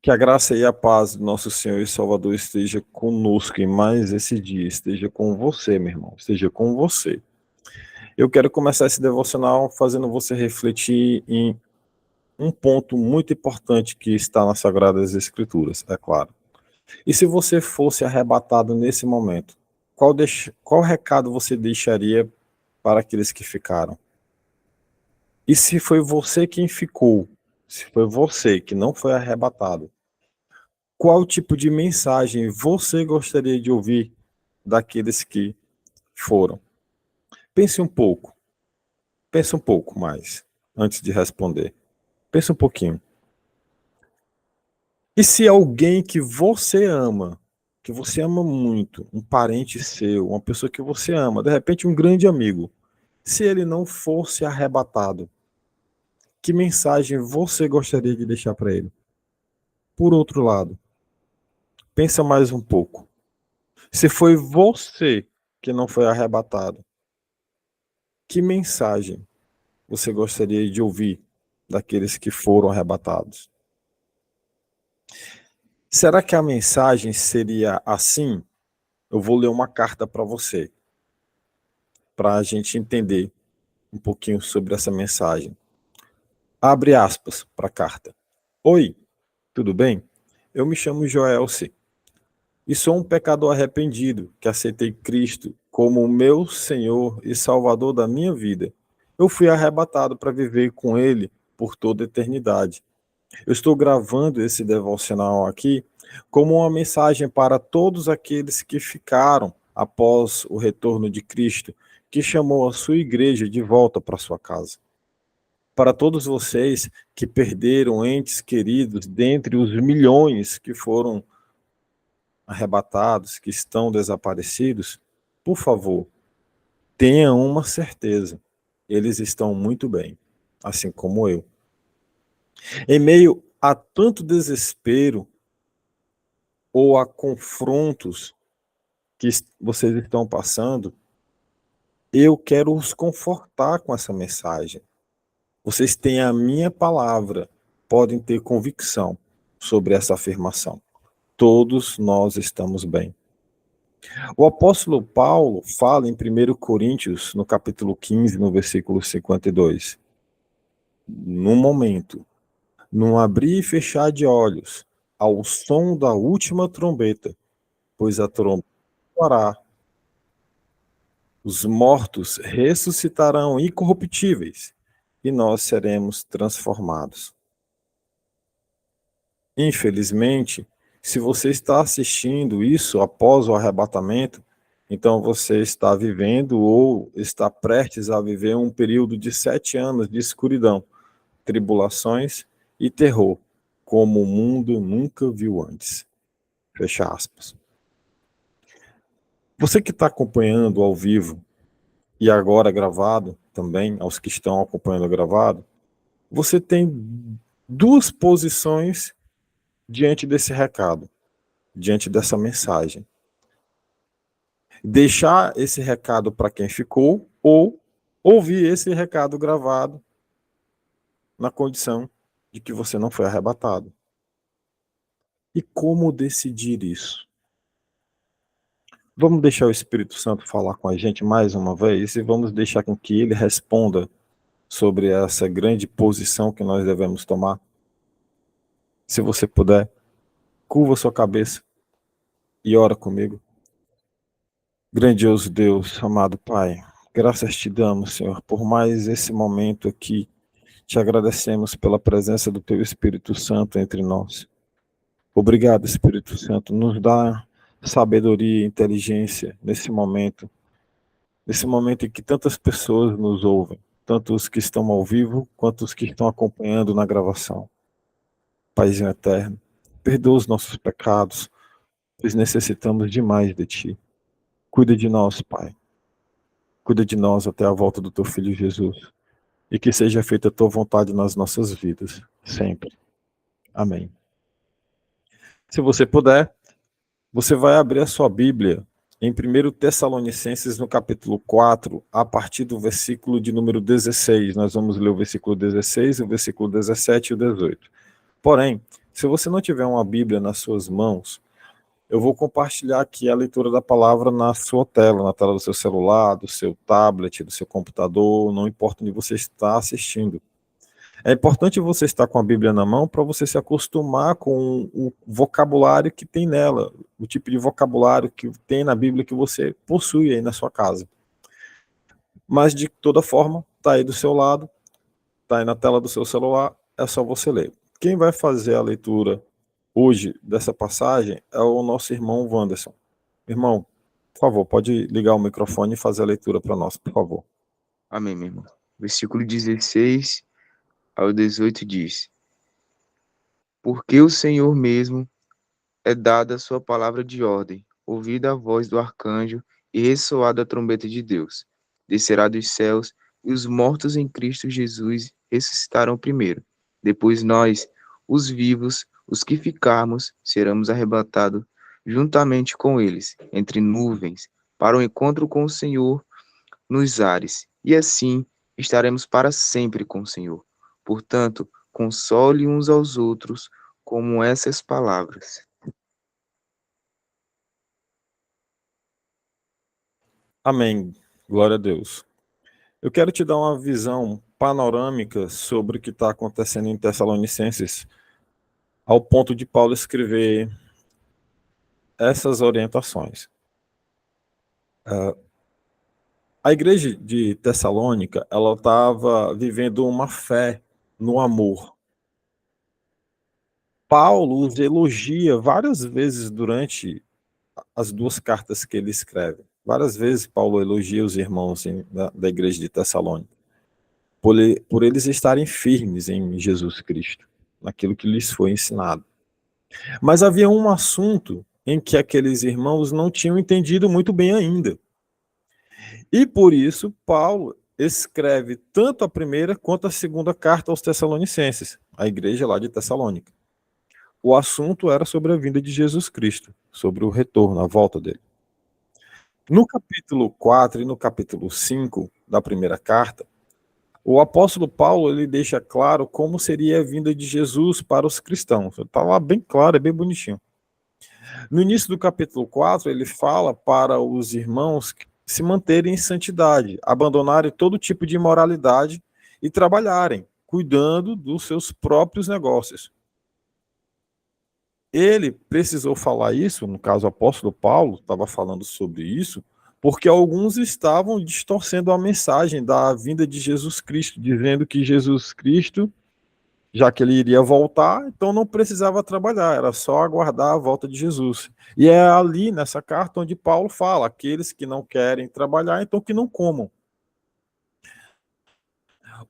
Que a graça e a paz do nosso Senhor e Salvador esteja conosco em mais esse dia, esteja com você, meu irmão, esteja com você. Eu quero começar esse devocional fazendo você refletir em um ponto muito importante que está nas Sagradas Escrituras, é claro. E se você fosse arrebatado nesse momento, qual recado você deixaria para aqueles que ficaram? E se foi você quem ficou, se foi você que não foi arrebatado, qual tipo de mensagem você gostaria de ouvir daqueles que foram? Pense um pouco mais antes de responder. Pense um pouquinho. E se alguém que você ama muito, um parente seu, uma pessoa que você ama, de repente um grande amigo, se ele não fosse arrebatado, que mensagem você gostaria de deixar para ele? Por outro lado, pensa mais um pouco. Se foi você que não foi arrebatado, que mensagem você gostaria de ouvir daqueles que foram arrebatados? Será que a mensagem seria assim? Eu vou ler uma carta para você, para a gente entender um pouquinho sobre essa mensagem. Abre aspas para a carta. Oi, tudo bem? Eu me chamo Joelce e sou um pecador arrependido que aceitei Cristo como o meu Senhor e Salvador da minha vida. Eu fui arrebatado para viver com Ele por toda a eternidade. Eu estou gravando esse devocional aqui como uma mensagem para todos aqueles que ficaram após o retorno de Cristo, que chamou a sua igreja de volta para sua casa. Para todos vocês que perderam entes queridos dentre os milhões que foram arrebatados, que estão desaparecidos, por favor, tenha uma certeza, eles estão muito bem, assim como eu. Em meio a tanto desespero ou a confrontos que vocês estão passando, eu quero os confortar com essa mensagem. Vocês têm a minha palavra, podem ter convicção sobre essa afirmação. Todos nós estamos bem. O apóstolo Paulo fala em 1 Coríntios, no capítulo 15, no versículo 52. No momento, num abrir e fechar de olhos, ao som da última trombeta, pois a trombeta soará, os mortos ressuscitarão incorruptíveis e nós seremos transformados. Infelizmente, se você está assistindo isso após o arrebatamento, então você está vivendo ou está prestes a viver um período de 7 anos de escuridão, tribulações e terror, como o mundo nunca viu antes. Fecha aspas. Você que está acompanhando ao vivo e agora gravado também, aos que estão acompanhando gravado, você tem duas posições diante desse recado, diante dessa mensagem. Deixar esse recado para quem ficou ou ouvir esse recado gravado na condição de que você não foi arrebatado. E como decidir isso? Vamos deixar o Espírito Santo falar com a gente mais uma vez e vamos deixar com que ele responda sobre essa grande posição que nós devemos tomar. Se você puder, curva sua cabeça e ora comigo. Grandioso Deus, amado Pai, graças te damos, Senhor, por mais esse momento aqui. Te agradecemos pela presença do Teu Espírito Santo entre nós. Obrigado, Espírito Santo. Nos dá sabedoria e inteligência nesse momento em que tantas pessoas nos ouvem, tanto os que estão ao vivo, quanto os que estão acompanhando na gravação. Paizinho eterno, perdoa os nossos pecados, pois necessitamos demais de Ti. Cuida de nós, Pai. Cuida de nós até a volta do Teu Filho Jesus. E que seja feita a Tua vontade nas nossas vidas, sempre. Amém. Se você puder, você vai abrir a sua Bíblia em 1 Tessalonicenses, no capítulo 4, a partir do versículo de número 16. Nós vamos ler o versículo 16, o versículo 17 e o 18. Porém, Se você não tiver uma Bíblia nas suas mãos, eu vou compartilhar aqui a leitura da palavra na sua tela, na tela do seu celular, do seu tablet, do seu computador, não importa onde você está assistindo. É importante você estar com a Bíblia na mão para você se acostumar com o vocabulário que tem nela, o tipo de vocabulário que tem na Bíblia que você possui aí na sua casa. Mas, de toda forma, está aí do seu lado, está aí na tela do seu celular, é só você ler. Quem vai fazer a leitura hoje dessa passagem é o nosso irmão Wanderson. Irmão, por favor, pode ligar o microfone e fazer a leitura para nós, por favor. Amém, meu irmão. Versículo 16 ao 18 diz: Porque o Senhor mesmo é dada a sua palavra de ordem, ouvida a voz do arcanjo e ressoada a trombeta de Deus. Descerá dos céus, e os mortos em Cristo Jesus ressuscitarão primeiro. Depois nós, os vivos, os que ficarmos, seremos arrebatados juntamente com eles, entre nuvens, para o encontro com o Senhor nos ares, e assim estaremos para sempre com o Senhor. Portanto, console uns aos outros como essas palavras. Amém. Glória a Deus. Eu quero te dar uma visão panorâmica sobre o que está acontecendo em Tessalonicenses, ao ponto de Paulo escrever essas orientações. A igreja de Tessalônica, ela estava vivendo uma fé no amor. Paulo os elogia várias vezes durante as duas cartas que ele escreve. Várias vezes Paulo elogia os irmãos da igreja de Tessalônica, por eles estarem firmes em Jesus Cristo, naquilo que lhes foi ensinado. Mas havia um assunto em que aqueles irmãos não tinham entendido muito bem ainda. E por isso, Paulo escreve tanto a primeira quanto a segunda carta aos Tessalonicenses, a igreja lá de Tessalônica. O assunto era sobre a vinda de Jesus Cristo, sobre o retorno, a volta dele. No capítulo 4 e no capítulo 5 da primeira carta, o apóstolo Paulo ele deixa claro como seria a vinda de Jesus para os cristãos. Está lá bem claro, é bem bonitinho. No início do capítulo 4, ele fala para os irmãos se manterem em santidade, abandonarem todo tipo de imoralidade e trabalharem, cuidando dos seus próprios negócios. Ele precisou falar isso, no caso o apóstolo Paulo estava falando sobre isso, porque alguns estavam distorcendo a mensagem da vinda de Jesus Cristo, dizendo que Jesus Cristo, já que ele iria voltar, então não precisava trabalhar, era só aguardar a volta de Jesus. E é ali nessa carta onde Paulo fala: aqueles que não querem trabalhar, então que não comam.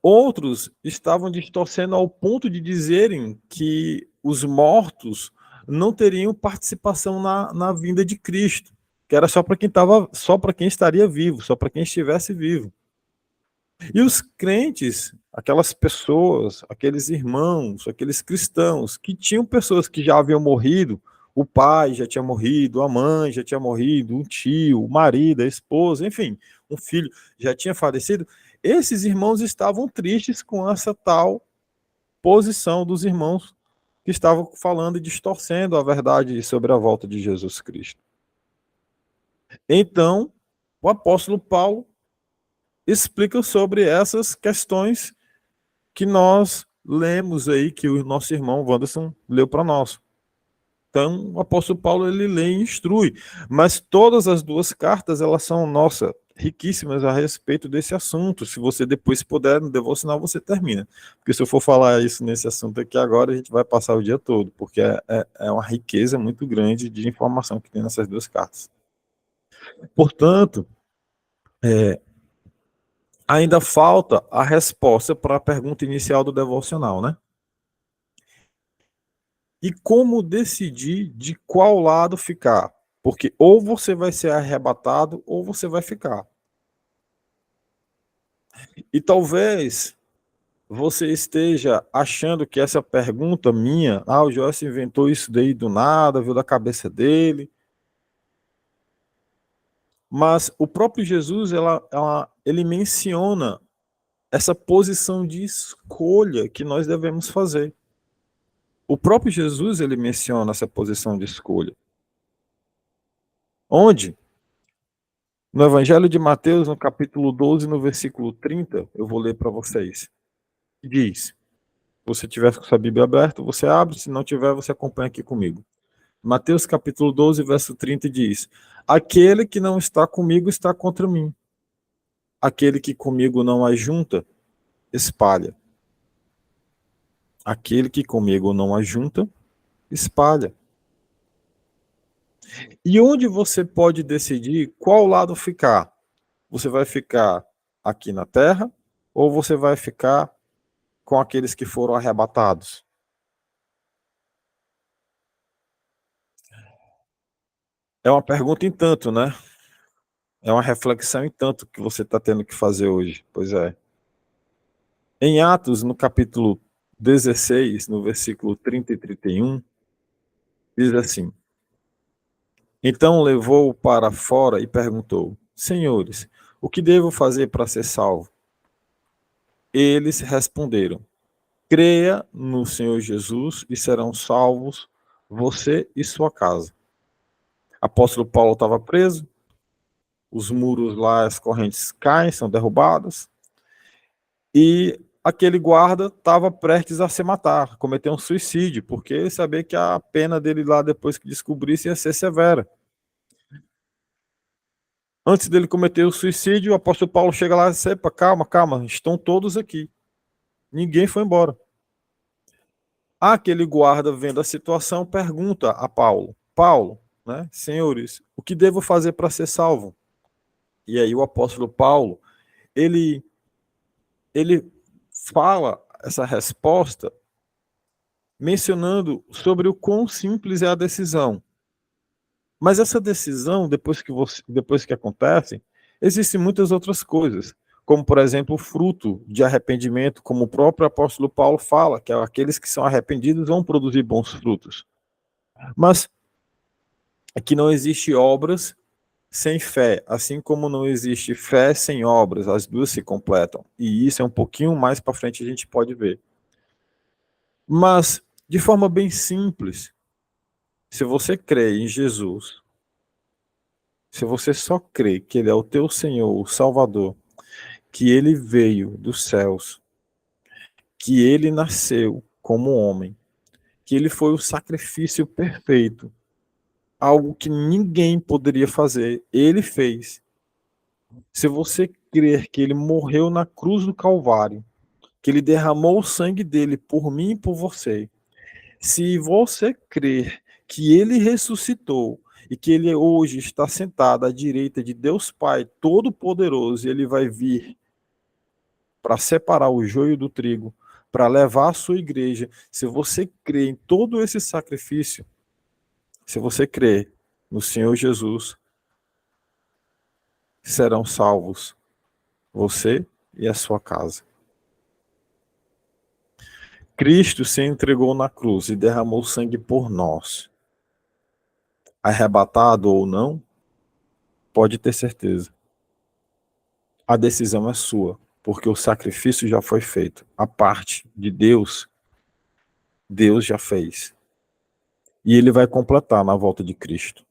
Outros estavam distorcendo ao ponto de dizerem que os mortos não teriam participação na vinda de Cristo, que era só para quem estava, só para quem estaria vivo, só para quem estivesse vivo. E os crentes, aquelas pessoas, aqueles irmãos, aqueles cristãos que tinham pessoas que já haviam morrido, o pai já tinha morrido, a mãe já tinha morrido, um tio, o marido, a esposa, enfim, um filho já tinha falecido, esses irmãos estavam tristes com essa tal posição dos irmãos que estavam falando e distorcendo a verdade sobre a volta de Jesus Cristo. Então, o apóstolo Paulo explica sobre essas questões que nós lemos aí, que o nosso irmão Wanderson leu para nós. Então, o apóstolo Paulo, ele lê e instrui. Mas todas as duas cartas, elas são, nossa, riquíssimas a respeito desse assunto. Se você depois puder, no devocional, você termina. Porque se eu for falar isso nesse assunto aqui agora, a gente vai passar o dia todo, porque é uma riqueza muito grande de informação que tem nessas duas cartas. Portanto, ainda falta a resposta para a pergunta inicial do devocional, né? E como decidir de qual lado ficar? Porque ou você vai ser arrebatado ou você vai ficar. E talvez você esteja achando que essa pergunta minha, o Joyce inventou isso daí do nada, viu da cabeça dele. Mas o próprio Jesus, ele menciona essa posição de escolha que nós devemos fazer. O próprio Jesus, ele menciona essa posição de escolha. Onde? No Evangelho de Mateus, no capítulo 12, no versículo 30, eu vou ler para vocês. Diz, se você tiver com sua Bíblia aberta, você abre, se não tiver, você acompanha aqui comigo. Mateus capítulo 12, verso 30 diz, aquele que não está comigo está contra mim. Aquele que comigo não ajunta, espalha. Aquele que comigo não ajunta, espalha. E onde você pode decidir qual lado ficar? Você vai ficar aqui na terra ou você vai ficar com aqueles que foram arrebatados? É uma pergunta em tanto, né? É uma reflexão em tanto que você está tendo que fazer hoje. Pois é. Em Atos, no capítulo 16, no versículo 30 e 31, diz assim, então levou-o para fora e perguntou, senhores, o que devo fazer para ser salvo? Eles responderam, creia no Senhor Jesus e serão salvos você e sua casa. Apóstolo Paulo estava preso, os muros lá, as correntes caem, são derrubadas, e aquele guarda estava prestes a se matar, cometer um suicídio, porque ele sabia que a pena dele lá, depois que descobrisse, ia ser severa. Antes dele cometer o suicídio, o apóstolo Paulo chega lá e diz, epa, calma, calma, estão todos aqui. Ninguém foi embora. Aquele guarda, vendo a situação, pergunta a Paulo, Paulo, né, senhores, o que devo fazer para ser salvo? E aí o apóstolo Paulo, ele fala essa resposta mencionando sobre o quão simples é a decisão. Mas essa decisão, depois que acontece, existem muitas outras coisas, como, por exemplo, o fruto de arrependimento, como o próprio apóstolo Paulo fala, que aqueles que são arrependidos vão produzir bons frutos. Mas é que não existe obras sem fé, assim como não existe fé sem obras, as duas se completam. E isso é um pouquinho mais para frente a gente pode ver. Mas, de forma bem simples, se você crê em Jesus, se você só crê que Ele é o teu Senhor, o Salvador, que Ele veio dos céus, que Ele nasceu como homem, que Ele foi o sacrifício perfeito, algo que ninguém poderia fazer, Ele fez. Se você crer que Ele morreu na cruz do Calvário, que Ele derramou o sangue dele por mim e por você, se você crer que Ele ressuscitou e que Ele hoje está sentado à direita de Deus Pai Todo-Poderoso, e Ele vai vir para separar o joio do trigo, para levar a sua igreja, se você crê em todo esse sacrifício, se você crê no Senhor Jesus, serão salvos você e a sua casa. Cristo se entregou na cruz e derramou sangue por nós. Arrebatado ou não, pode ter certeza. A decisão é sua, porque o sacrifício já foi feito. A parte de Deus, Deus já fez. E Ele vai completar na volta de Cristo.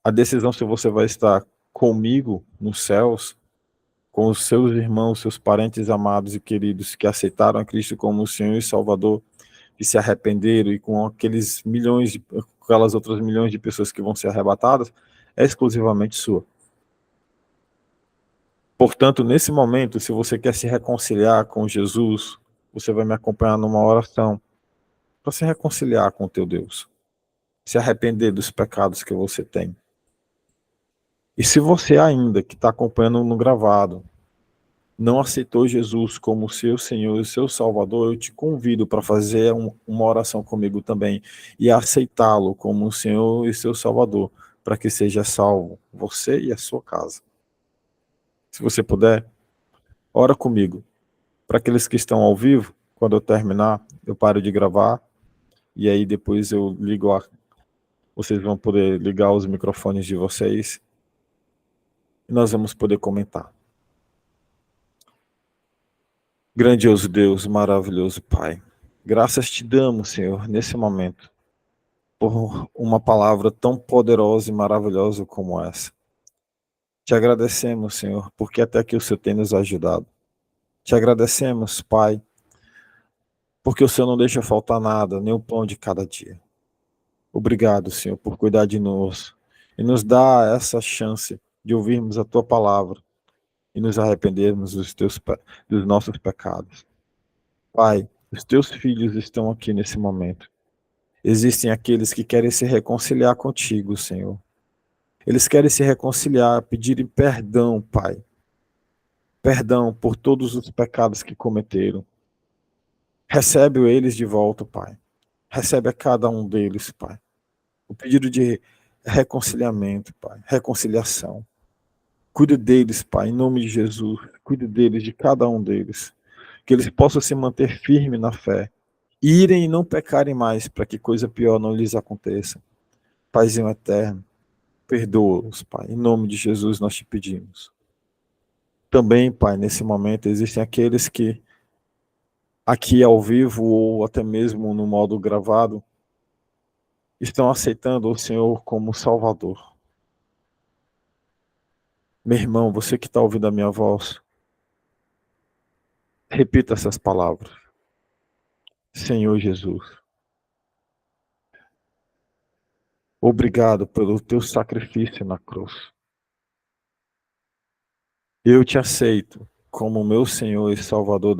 A decisão se você vai estar comigo nos céus, com os seus irmãos, seus parentes amados e queridos que aceitaram a Cristo como o Senhor e Salvador, que se arrependeram, e com aquelas outras milhões de pessoas que vão ser arrebatadas, é exclusivamente sua. Portanto, nesse momento, se você quer se reconciliar com Jesus, você vai me acompanhar numa oração para se reconciliar com o teu Deus, se arrepender dos pecados que você tem. E se você ainda, que está acompanhando no gravado, não aceitou Jesus como seu Senhor e seu Salvador, eu te convido para fazer uma oração comigo também e aceitá-lo como o Senhor e seu Salvador, para que seja salvo você e a sua casa. Se você puder, ora comigo. Para aqueles que estão ao vivo, quando eu terminar, eu paro de gravar e aí depois eu ligo vocês vão poder ligar os microfones de vocês e nós vamos poder comentar. Grandioso Deus, maravilhoso Pai, Graças te damos, Senhor, nesse momento, por uma palavra tão poderosa e maravilhosa como essa. Te agradecemos, Senhor, porque até aqui o Senhor tem nos ajudado. Te agradecemos, Pai, porque o Senhor não deixa faltar nada, nem o pão de cada dia. Obrigado, Senhor, por cuidar de nós e nos dar essa chance de ouvirmos a Tua palavra e nos arrependermos dos nossos pecados. Pai, os Teus filhos estão aqui nesse momento. Existem aqueles que querem se reconciliar contigo, Senhor. Eles querem se reconciliar, pedirem perdão, Pai. Perdão por todos os pecados que cometeram. Recebe eles de volta, Pai. Recebe a cada um deles, Pai. O pedido de reconciliamento, Pai. Reconciliação. Cuide deles, Pai, em nome de Jesus. Cuide deles, de cada um deles. Que eles possam se manter firmes na fé. Irem e não pecarem mais, para que coisa pior não lhes aconteça. Paizinho eterno, perdoa-os, Pai. Em nome de Jesus nós te pedimos. Também, Pai, nesse momento, existem aqueles que, aqui ao vivo ou até mesmo no modo gravado, estão aceitando o Senhor como Salvador. Meu irmão, você que está ouvindo a minha voz, repita essas palavras. Senhor Jesus, obrigado pelo teu sacrifício na cruz. Eu te aceito como meu Senhor e Salvador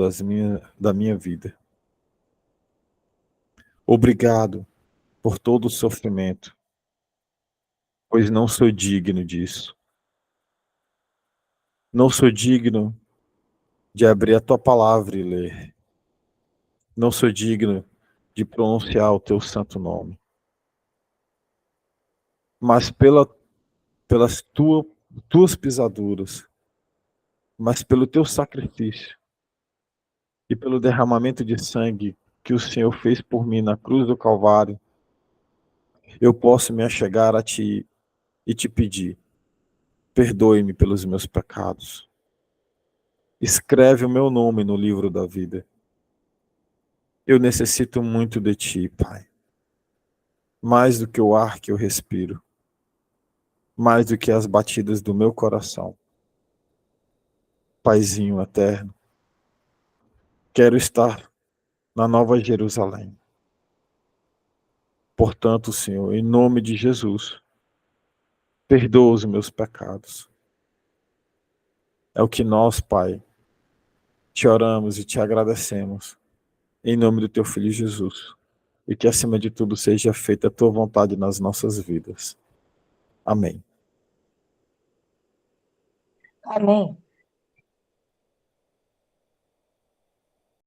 da minha vida. Obrigado por todo o sofrimento, pois não sou digno disso. Não sou digno de abrir a tua palavra e ler. Não sou digno de pronunciar o teu santo nome. Mas pelas tuas pisaduras, mas pelo teu sacrifício e pelo derramamento de sangue que o Senhor fez por mim na cruz do Calvário, eu posso me achegar a ti e te pedir: perdoe-me pelos meus pecados. Escreve o meu nome no livro da vida. Eu necessito muito de ti, Pai. Mais do que o ar que eu respiro. Mais do que as batidas do meu coração. Paizinho eterno, quero estar na Nova Jerusalém. Portanto, Senhor, em nome de Jesus, perdoa os meus pecados. É o que nós, Pai, te oramos e te agradecemos, em nome do teu Filho Jesus, e que acima de tudo seja feita a tua vontade nas nossas vidas. Amém. Amém.